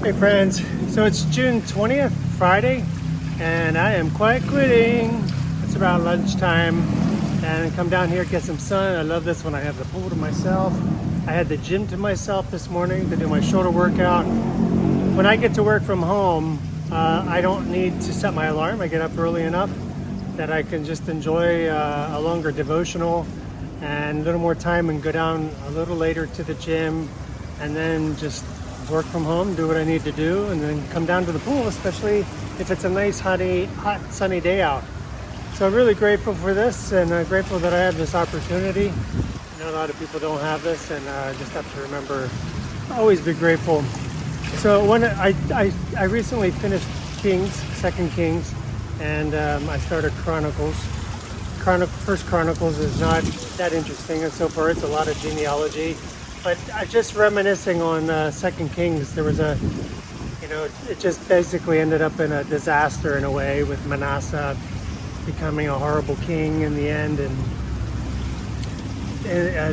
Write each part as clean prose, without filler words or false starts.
Hey friends, so it's June 20th, Friday, and I am quiet quitting. It's about lunchtime, and I come down here, get some sun. I love this when I have the pool to myself. I had the gym to myself this morning to do my shoulder workout. When I get to work from home, I don't need to set my alarm. I get up early enough that I can just enjoy a longer devotional and a little more time and go down a little later to the gym and then just work from home, do what I need to do, and then come down to the pool, especially if it's a nice hot sunny day out. So I'm really grateful for this, and grateful that I have this opportunity. I know a lot of people don't have this, and I just have to remember, always be grateful. So when I recently finished Second Kings, and I started Chronicles. First Chronicles is not that interesting, and so far it's a lot of genealogy. But I just reminiscing on Second Kings, there was it just basically ended up in a disaster in a way, with Manasseh becoming a horrible king in the end. And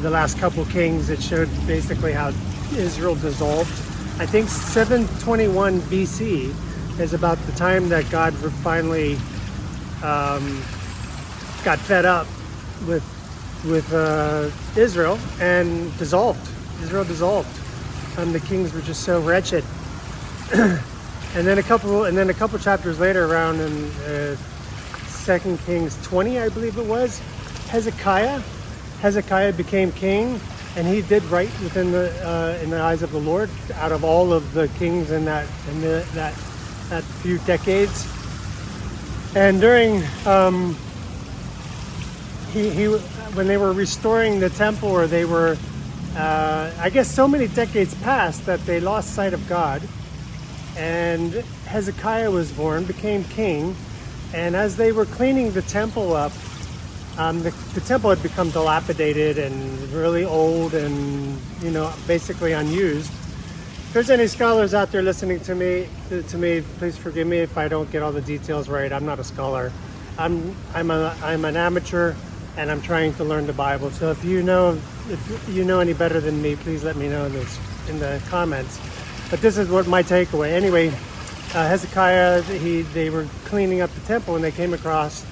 the last couple kings, it showed basically how Israel dissolved. I think 721 BC is about the time that God finally got fed up with Israel and dissolved. Israel dissolved. The kings were just so wretched. and then a couple chapters later, around in 2 Kings 20, I believe it was, Hezekiah became king, and he did right within in the eyes of the Lord out of all of the kings in that few decades. And during when they were restoring the temple, or they were I guess so many decades passed that they lost sight of God, and Hezekiah was born, became king, and as they were cleaning the temple up, the temple had become dilapidated and really old and basically unused. If there's any scholars out there listening to me, please forgive me if I don't get all the details right. I'm not a scholar. I'm an amateur, and I'm trying to learn the Bible. So if you know any better than me, please let me know this in the comments. But this is what my takeaway. Anyway, Hezekiah, they were cleaning up the temple, and they came across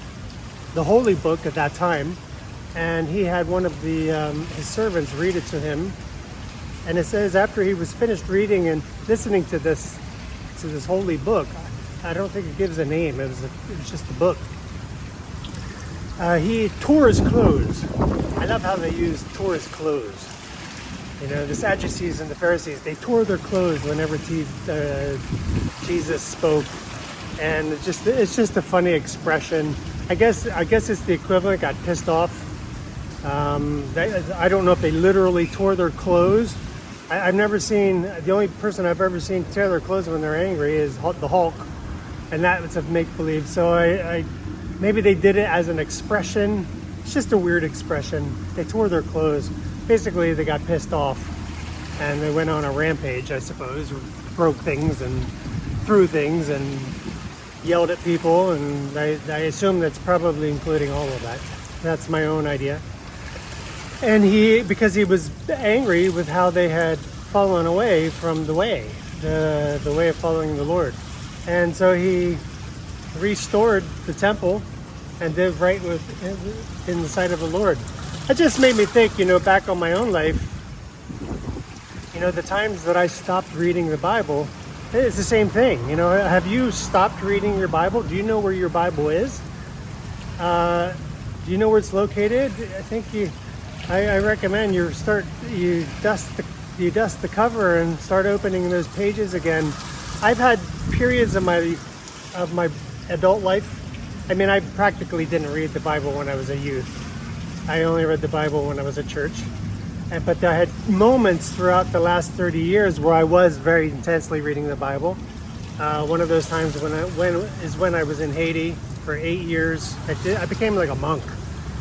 the holy book at that time, and he had one of his servants read it to him. And it says after he was finished reading and listening to this holy book, I don't think it gives a name. It was just a book. He tore his clothes. I love how they use tore his clothes. The Sadducees and the Pharisees, they tore their clothes whenever Jesus spoke, and it's just a funny expression. I guess it's the equivalent. Got pissed off. I don't know if they literally tore their clothes. I've never seen, the only person I've ever seen tear their clothes when they're angry is the Hulk, and that's a make-believe. So maybe they did it as an expression. It's just a weird expression. They tore their clothes. Basically, they got pissed off, and they went on a rampage, I suppose, broke things and threw things and yelled at people, and I assume that's probably including all of that. That's my own idea. And because he was angry with how they had fallen away from the way of following the Lord. And so he restored the temple and did right in the sight of the Lord. It just made me think, back on my own life, the times that I stopped reading the Bible, it's the same thing. Have you stopped reading your Bible? Do you know where your Bible is? Do you know where it's located? I think I recommend you dust the cover and start opening those pages again. I've had periods of my adult life. I practically didn't read the Bible when I was a youth. I only read the Bible when I was at church. But I had moments throughout the last 30 years where I was very intensely reading the Bible. One of those times when I was in Haiti for 8 years. I became like a monk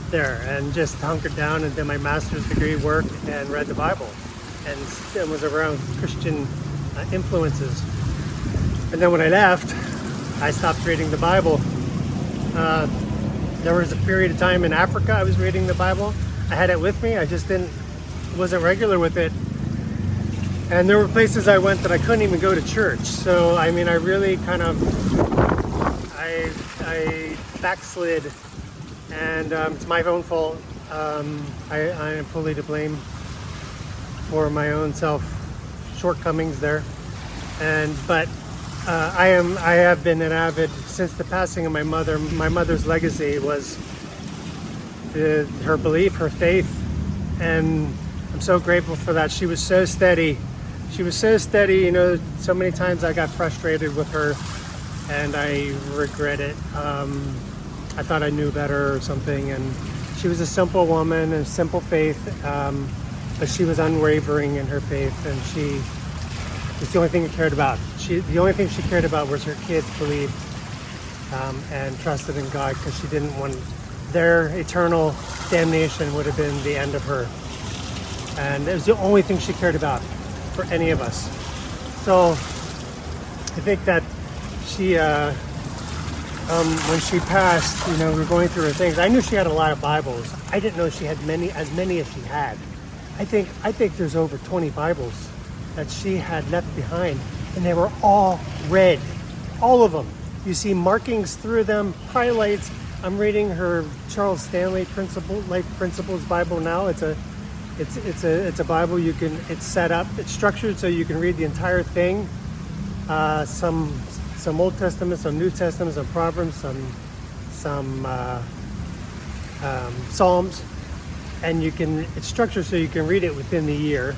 there and just hunkered down and did my master's degree work and read the Bible and was around Christian influences. And then when I left, I stopped reading the Bible. There was a period of time in Africa I was reading the Bible. I had it with me. I just wasn't regular with it. And there were places I went that I couldn't even go to church. So, I mean, I really kind of, I backslid, and it's my own fault. I am fully to blame for my own shortcomings there. But I have been an avid, since the passing of my mother. My mother's legacy was her belief, her faith, and I'm so grateful for that. She was so steady. She was so steady, you know, so many times I got frustrated with her, and I regret it. I thought I knew better or something, and she was a simple woman and simple faith, but she was unwavering in her faith, and she was the only thing she cared about. The only thing she cared about was her kids believed and trusted in God, because she didn't want their eternal damnation would have been the end of her. And it was the only thing she cared about for any of us. So I think that she, when she passed, you know, we were going through her things. I knew she had a lot of Bibles. I didn't know she had as many as she had. I think there's over 20 Bibles that she had left behind, and they were all red, all of them. You see markings through them, highlights. I'm reading her Charles Stanley Life Principles Bible now. It's a Bible it's set up, it's structured so you can read the entire thing. Some Old Testament, some New Testament, some Proverbs, some Psalms, and it's structured so you can read it within the year.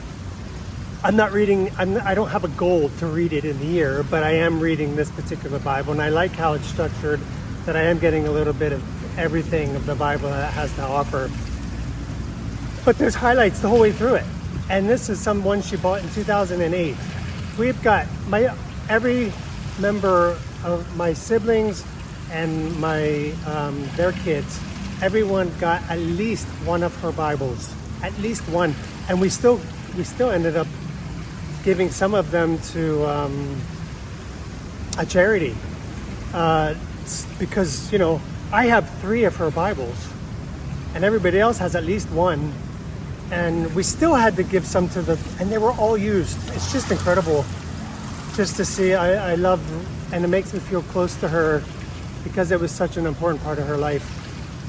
I don't have a goal to read it in the year, but I am reading this particular Bible, and I like how it's structured, that I am getting a little bit of everything of the Bible that it has to offer. But there's highlights the whole way through it. And this is some one she bought in 2008. We've got every member of my siblings and their kids, everyone got at least one of her Bibles, at least one. And we still ended up giving some of them to a charity, because, you know, I have 3 of her Bibles and everybody else has at least one. And we still had to give some and they were all used. It's just incredible just to see. I love, and it makes me feel close to her, because it was such an important part of her life.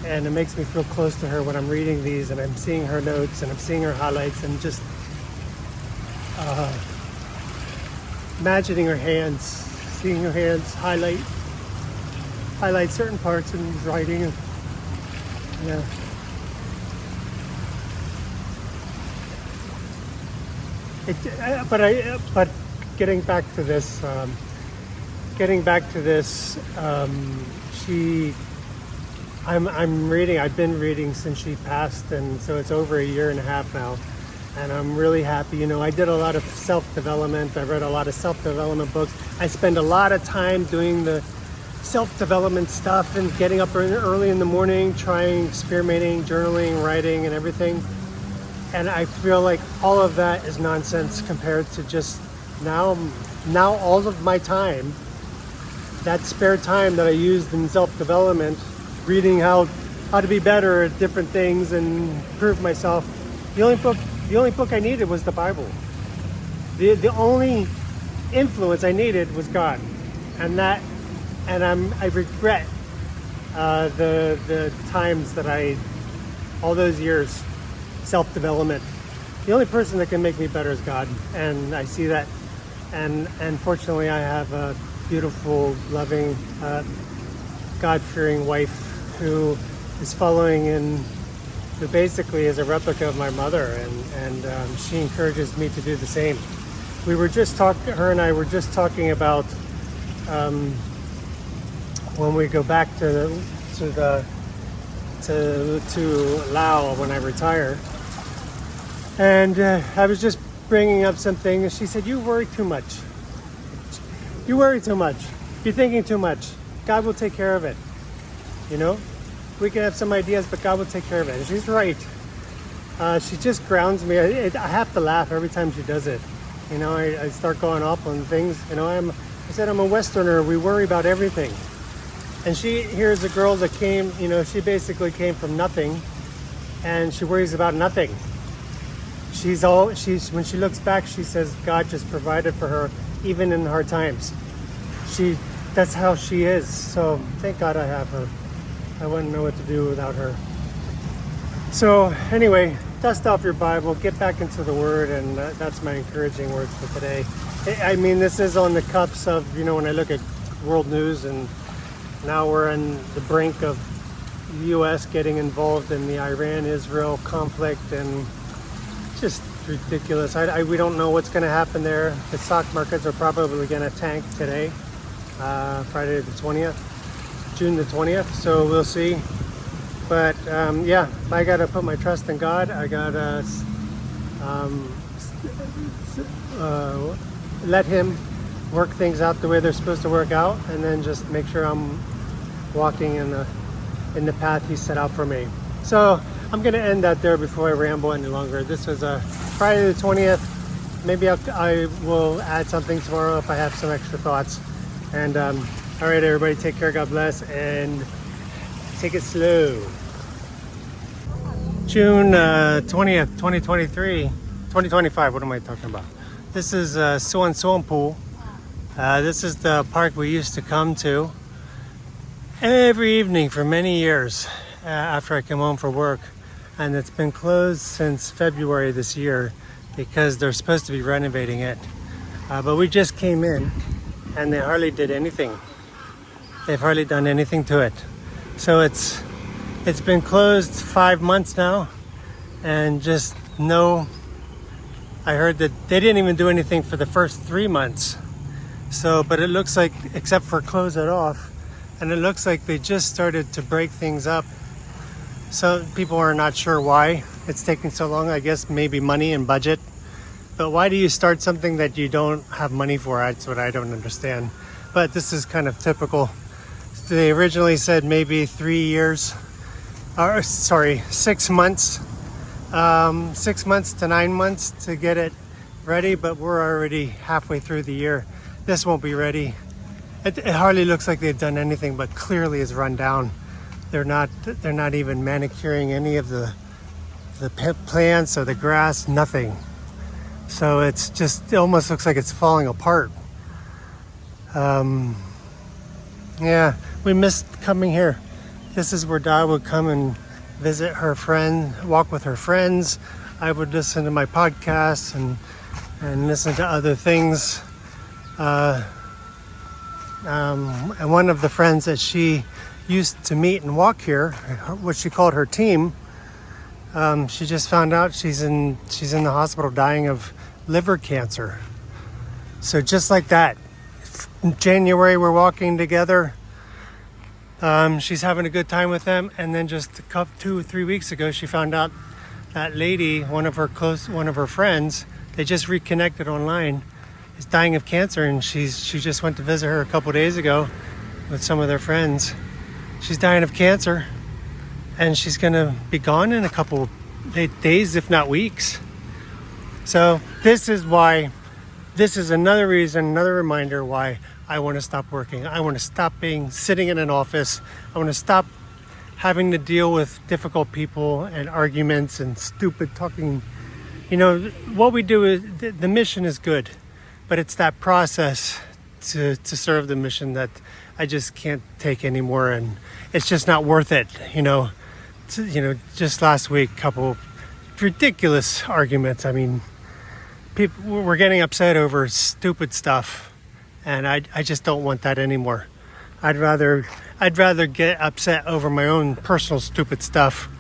And it makes me feel close to her when I'm reading these, and I'm seeing her notes, and I'm seeing her highlights, and just imagining her hands, seeing her hands highlight certain parts in writing. And, yeah. But getting back to this, I've been reading since she passed, and so it's over a year and a half now, and I'm really happy. You know, I did a lot of self-development. I read a lot of self-development books. I spend a lot of time doing the self-development stuff and getting up early in the morning, experimenting, journaling, writing, and everything. And I feel like all of that is nonsense compared to just now all of my time, that spare time that I used in self-development, reading how to be better at different things and improve myself. The only book I needed was the Bible. The only influence I needed was God. And I regret the times that all those years, self-development. The only person that can make me better is God, and I see that. And fortunately, I have a beautiful, loving, God-fearing wife who is following who basically is a replica of my mother, and she encourages me to do the same. Her and I were just talking about when we go back to Laos when I retire. And I was just bringing up something, and she said, "You worry too much. You worry too much. You're thinking too much. God will take care of it. You know, we can have some ideas, but God will take care of it." And she's right. She just grounds me. I have to laugh every time she does it. You know, I start going off on things. You know, I said I'm a Westerner. We worry about everything. And here's a girl that came. You know, she basically came from nothing, and she worries about nothing. when she looks back, she says God just provided for her even in hard times. That's how she is. So thank God I have her. I wouldn't know what to do without her. So anyway, dust off your Bible, get back into the Word, and that's my encouraging words for today. I mean, this is on the cuffs of, when I look at world news, and now we're on the brink of the U.S. getting involved in the Iran-Israel conflict, and just ridiculous. We don't know what's going to happen there. The stock markets are probably going to tank today, Friday the 20th, June the 20th, so we'll see. But yeah, I got to put my trust in God. I got to let Him work things out the way they're supposed to work out, and then just make sure I'm walking in the path He set out for me. So I'm going to end that there before I ramble any longer. This was Friday the 20th. Maybe I will add something tomorrow if I have some extra thoughts. And all right, everybody, take care. God bless, and take it slow. June 20th, 2025. What am I talking about? This is Suan Pool. This is the park we used to come to every evening for many years after I came home for work. And it's been closed since February this year because they're supposed to be renovating it. But we just came in and they hardly did anything. They've hardly done anything to it. So it's been closed 5 months now, and just I heard that they didn't even do anything for the first 3 months. So, but it looks like, except for close it off, and it looks like they just started to break things up. So people are not sure why it's taking so long. I guess maybe money and budget. But why do you start something that you don't have money for? That's what I don't understand. But this is kind of typical. They originally said maybe 3 years. 6 months, 6 months to 9 months to get it ready, but we're already halfway through the year. This won't be ready. It hardly looks like they've done anything, but clearly is run down. They're not even manicuring any of the plants or the grass, nothing. So it almost looks like it's falling apart. Yeah, we missed coming here. This is where Dad would come and visit her friend, walk with her friends. I would listen to my podcasts and listen to other things. And one of the friends that she used to meet and walk here, what she called her team, she just found out she's in the hospital dying of liver cancer. So just like that, in January we're walking together. She's having a good time with them, and then just 2 or 3 weeks ago, she found out that lady, one of her friends, they just reconnected online, is dying of cancer, and she just went to visit her a couple days ago with some of their friends. She's dying of cancer, and she's gonna be gone in a couple days, if not weeks. So this is another reason, another reminder why I want to stop working. I want to stop sitting in an office. I want to stop having to deal with difficult people and arguments and stupid talking. What we do is, the mission is good, but it's that process to serve the mission that I just can't take anymore, and it's just not worth it. Just last week, couple ridiculous arguments. I mean, people were getting upset over stupid stuff. And I just don't want that anymore. I'd rather get upset over my own personal stupid stuff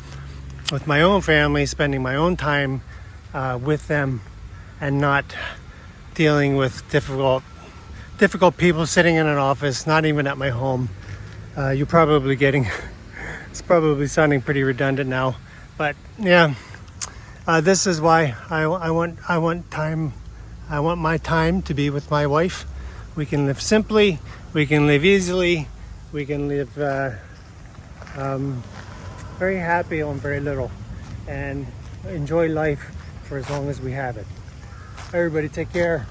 with my own family, spending my own time with them, and not dealing with difficult people sitting in an office, not even at my home. You're probably it's probably sounding pretty redundant now, but yeah, this is why I want my time to be with my wife. We can live simply, we can live easily, we can live very happy on very little, and enjoy life for as long as we have it. Everybody take care.